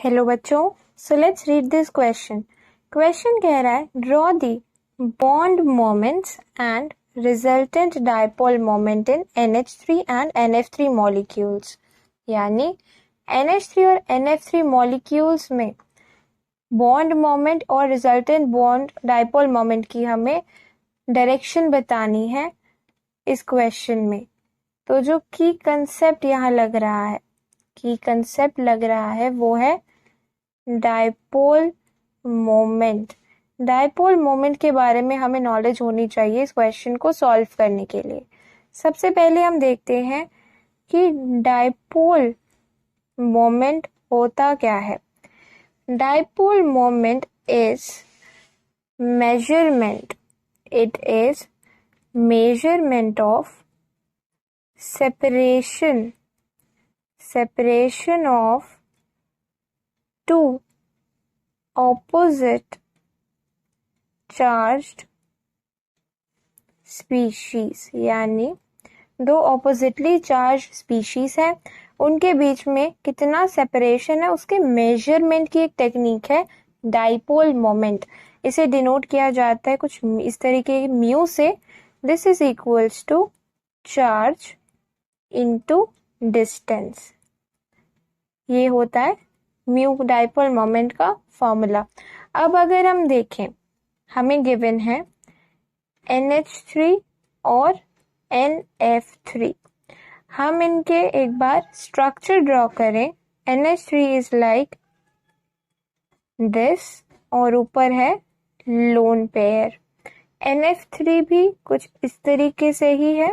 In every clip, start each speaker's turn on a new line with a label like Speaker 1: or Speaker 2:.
Speaker 1: Hello बच्चों, so let's read this question. Question कह रहा है draw the bond moments and resultant dipole moment in NH3 and NF3 molecules. यानी NH3 और NF3 molecules में bond moment और resultant bond dipole moment की हमें डायरेक्शन बतानी है इस क्वेश्चन में। तो जो की कंसेप्ट यहाँ लग रहा है वो है डायपोल मोमेंट। डायपोल मोमेंट के बारे में हमें नॉलेज होनी चाहिए इस क्वेश्चन को सॉल्व करने के लिए। सबसे पहले हम देखते हैं कि डायपोल मोमेंट होता क्या है। Dipole moment is measurement, it is measurement of separation of two opposite charged species। यानी दो ऑपोजिटली चार्ज स्पीशीज है, उनके बीच में कितना सेपरेशन है उसके मेजरमेंट की एक टेक्निक है डायपोल मोमेंट। इसे डिनोट किया जाता है कुछ इस तरीके के म्यू से। This is equals to charge into distance। ये होता है म्यू डायपोल मोमेंट का फॉर्मूला। अब अगर हम देखें, हमें गिवन है NH3 और NF3। हम इनके एक बार स्ट्रक्चर ड्रॉ करें। NH3 इज लाइक दिस और ऊपर है लोन पेयर। NF3 भी कुछ इस तरीके से ही है,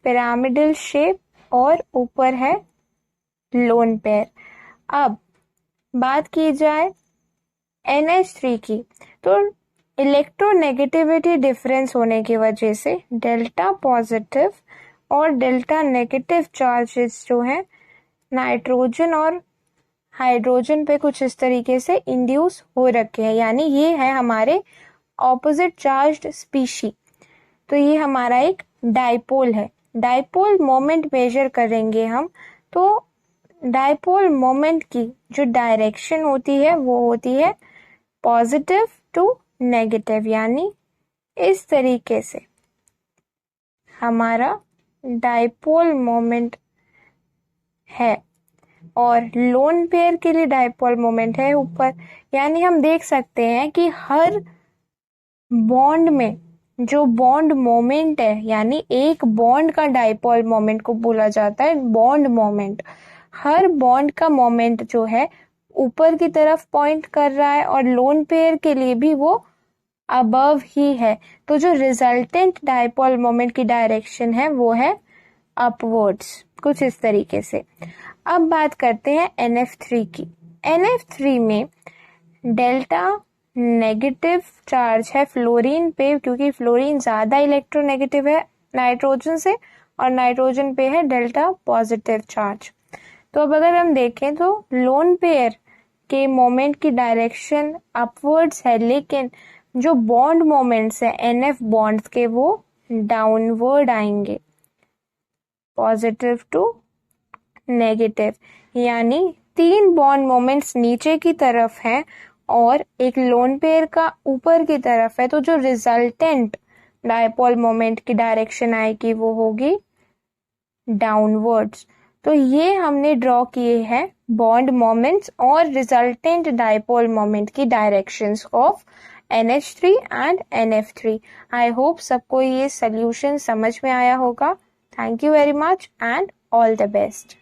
Speaker 1: पिरामिडल शेप और ऊपर है लोन पेयर। अब बात की जाए NH3 की, तो इलेक्ट्रोनेगेटिविटी डिफरेंस होने की वजह से डेल्टा पॉजिटिव और डेल्टा नेगेटिव चार्जेस जो हैं नाइट्रोजन और हाइड्रोजन पे कुछ इस तरीके से इंड्यूस हो रखे हैं। यानी ये है हमारे ऑपोजिट चार्ज्ड स्पीशी। तो ये हमारा एक डायपोल है। डायपोल मोमेंट मेजर करेंगे हम, तो डायपोल मोमेंट की जो डायरेक्शन होती है वो होती है पॉजिटिव टू नेगेटिव। यानी इस तरीके से हमारा डायपोल मोमेंट है और लोन पेयर के लिए डायपोल मोमेंट है ऊपर। यानी हम देख सकते हैं कि हर बॉन्ड में जो बॉन्ड मोमेंट है, यानी एक बॉन्ड का डायपोल मोमेंट को बोला जाता है बॉन्ड मोमेंट। हर बॉन्ड का मोमेंट जो है ऊपर की तरफ पॉइंट कर रहा है और लोन पेयर के लिए भी वो अबव ही है। तो जो रिजल्टेंट डायपोल मोमेंट की डायरेक्शन है वो है अपवर्ड्स, कुछ इस तरीके से। अब बात करते हैं NF3 की। NF3 में डेल्टा नेगेटिव चार्ज है फ्लोरीन पे, क्योंकि फ्लोरीन ज्यादा इलेक्ट्रोनेगेटिव है नाइट्रोजन से और नाइट्रोजन पे है डेल्टा पॉजिटिव चार्ज। तो अब अगर हम देखें तो लोन पेयर के मोमेंट की डायरेक्शन अपवर्ड्स है, लेकिन जो बॉन्ड मोमेंट्स है NF बॉन्ड्स के वो डाउनवर्ड आएंगे, पॉजिटिव टू नेगेटिव। यानी 3 बॉन्ड मोमेंट्स नीचे की तरफ है और एक लोन पेयर का ऊपर की तरफ है। तो जो रिजल्टेंट डायपोल मोमेंट की डायरेक्शन आएगी वो होगी डाउनवर्ड्स। तो ये हमने ड्रॉ किए हैं बॉन्ड मोमेंट्स और रिजल्टेंट डायपोल मोमेंट की directions of NH3 and NF3। I hope सबको ये सोल्यूशन समझ में आया होगा। Thank you very much and all the best.